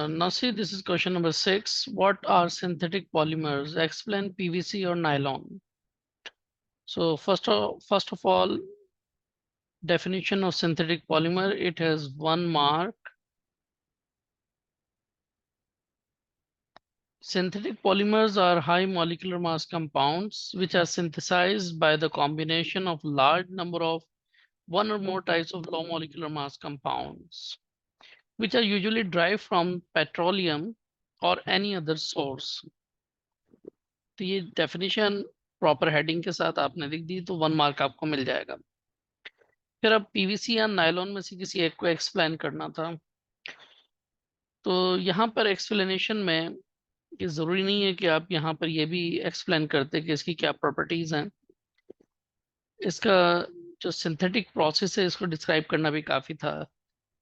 Now see, this is question number 6. What are synthetic polymers? Explain PVC or nylon. So first of all, definition of synthetic polymer, it has one mark. Synthetic polymers are high molecular mass compounds which are synthesized by the combination of large number of one or more types of low molecular mass compounds, which are usually derived from petroleum or any other source. तो ये definition proper heading के साथ आपने लिख दी तो 1 mark आपको मिल जाएगा। फिर अब पीवीसी या नायलॉन में से किसी एक को एक्सप्लेन करना था। तो यहाँ पर एक्सप्लेनेशन में ये जरूरी नहीं है कि आप यहाँ पर ये भी एक्सप्लेन करते कि इसकी क्या प्रॉपर्टीज हैं। इसका जो सिंथेटिक प्रोसेस है इसको डिस्क्राइब करना भी काफी था,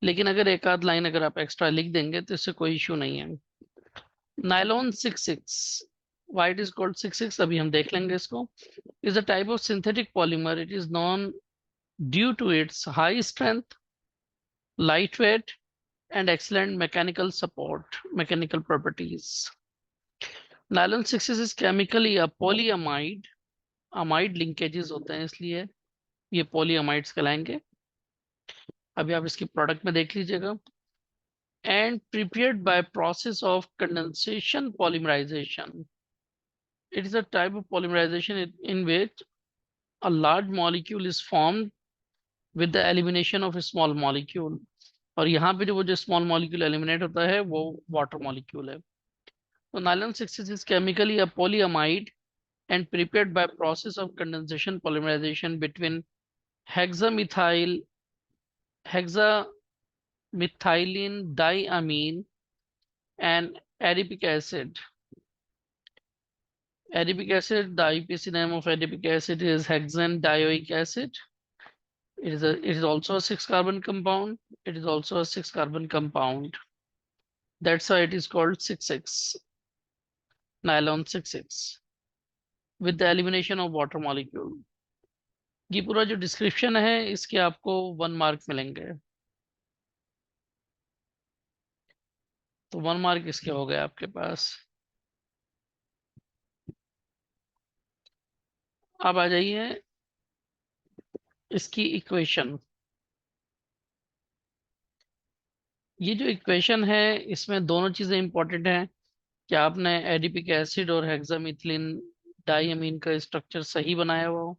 लेकिन अगर एक आध लाइन अगर आप एक्स्ट्रा लिख देंगे तो इससे कोई इशू नहीं है। Nylon 66, why it is called 66 अभी हम देख लेंगे इसको। is a type of synthetic polymer. It is known due to its high strength, lightweight, and excellent mechanical properties. Nylon 66 is chemically a polyamide. amide linkages होते हैं इसलिए ये polyamides कहलाएंगे। अभी आप इसकी प्रोडक्ट में देख लीजिएगा। And prepared by process of condensation polymerization. It is a type of polymerization in which a large molecule is formed with the elimination of a small molecule. और यहाँ पे जो वो जो स्मॉल मॉलिक्यूल एलिमिनेट होता है वो वाटर मॉलिक्यूल है। तो nylon 66 is chemically a polyamide and prepared by process of condensation polymerization between hexamethylene diamine and adipic acid. Adipic acid, the IPC name of adipic acid is hexane dioic acid. It is also a 6-carbon compound. It is also a 6-carbon compound. That's why it is called 6,6, nylon 6,6, with the elimination of water molecule. ये पूरा जो description है इसके आपको 1 mark मिलेंगे। तो 1 mark इसके हो गए आपके पास। अब आ जाइए इसकी इक्वेशन। ये जो इक्वेशन है इसमें दोनों चीजें इंपॉर्टेंट हैं कि आपने एडिपिक एसिड और हेक्सामिथिलीन डाइअमीन का स्ट्रक्चर सही बनाया हुआ हो।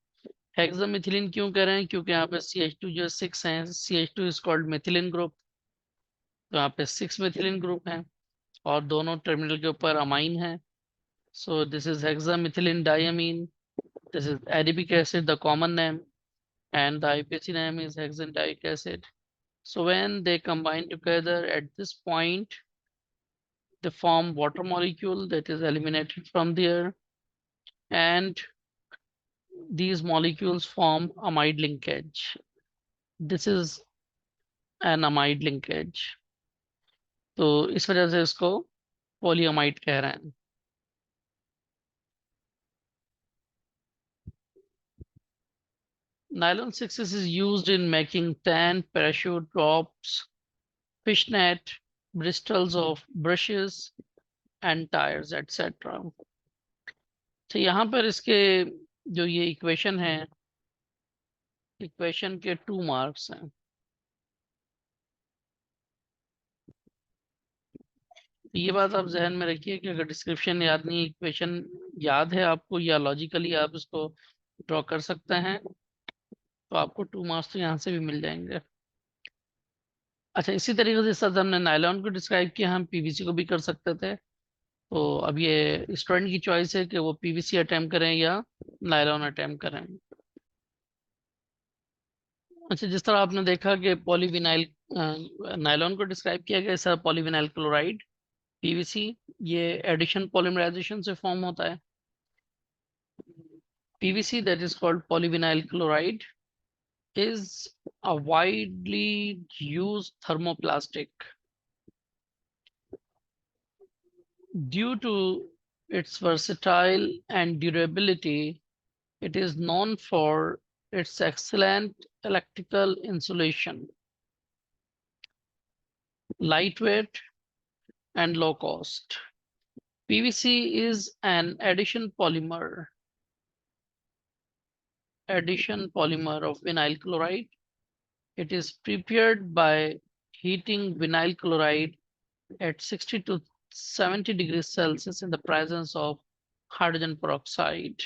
हेक्सामिथिलीन क्यों कह रहे हैं? क्योंकि यहाँ पे CH2 जो 6 है, CH2 is called methylene group. तो यहाँ पे 6 मेथिलीन ग्रुप है और दोनों टर्मिनल के ऊपर अमाइन है। So this is hexamethylene diamine, this is adipic acid the common name, and the IPC name is hexandioic acid. So when they combine together at this point, they form water molecule that is eliminated from there, and these molecules form amide linkage. This is an amide linkage. तो इस वजह से इसको polyamide कह रहे हैं। Nylon 6 is used in making tan, parachute tops, fishnet, bristles of brushes, and tires, etc. तो यहाँ पर इसके जो ये इक्वेशन है, इक्वेशन के 2 मार्क्स हैं। तो ये बात आप जहन में रखिए कि अगर डिस्क्रिप्शन याद नहीं, इक्वेशन याद है आपको या लॉजिकली आप इसको ड्रॉ कर सकते हैं तो आपको 2 मार्क्स तो यहाँ से भी मिल जाएंगे। अच्छा, इसी तरीके से सर हमने नायलॉन को डिस्क्राइब किया, हम पीवीसी को भी कर सकते थे। तो अब ये स्टूडेंट की चॉइस है कि वो पीवीसी अटेम्प्ट करें या नायलॉन अटेम्प्ट करें। अच्छा, जिस तरह आपने देखा कि पॉलीविनाइल नायलॉन को डिस्क्राइब किया गया, सर पॉलीविनाइल क्लोराइड पीवीसी ये एडिशन पॉलीमराइजेशन से फॉर्म होता है। PVC, that is called polyvinyl chloride, is a widely used thermoplastic. Due to its versatile and durability, it is known for its excellent electrical insulation, lightweight, and low cost. PVC is an addition polymer of vinyl chloride. It is prepared by heating vinyl chloride at 60 to 70 degrees Celsius in the presence of hydrogen peroxide.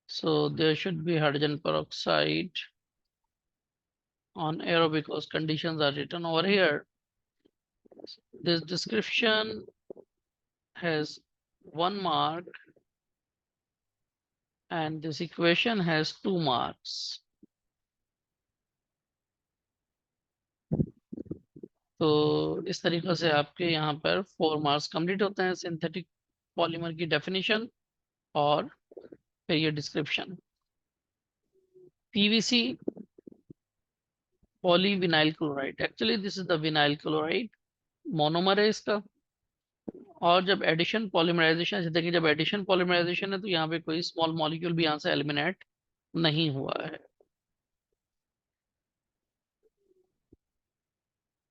So there should be hydrogen peroxide on aerobic conditions are written over here. This description has 1 mark and this equation has 2 marks. तो इस तरीके से आपके यहाँ पर 4 marks complete होते हैं synthetic polymer की डेफिनेशन और फिर ये description. PVC polyvinyl chloride, actually this is the vinyl chloride, monomer है इसका. और जब एडिशन पॉलीमराइजेशन, जैसे देखिए जब एडिशन पॉलीमराइजेशन है तो यहाँ पे कोई स्मॉल मॉलिक्यूल भी यहाँ से एलिमिनेट नहीं हुआ है.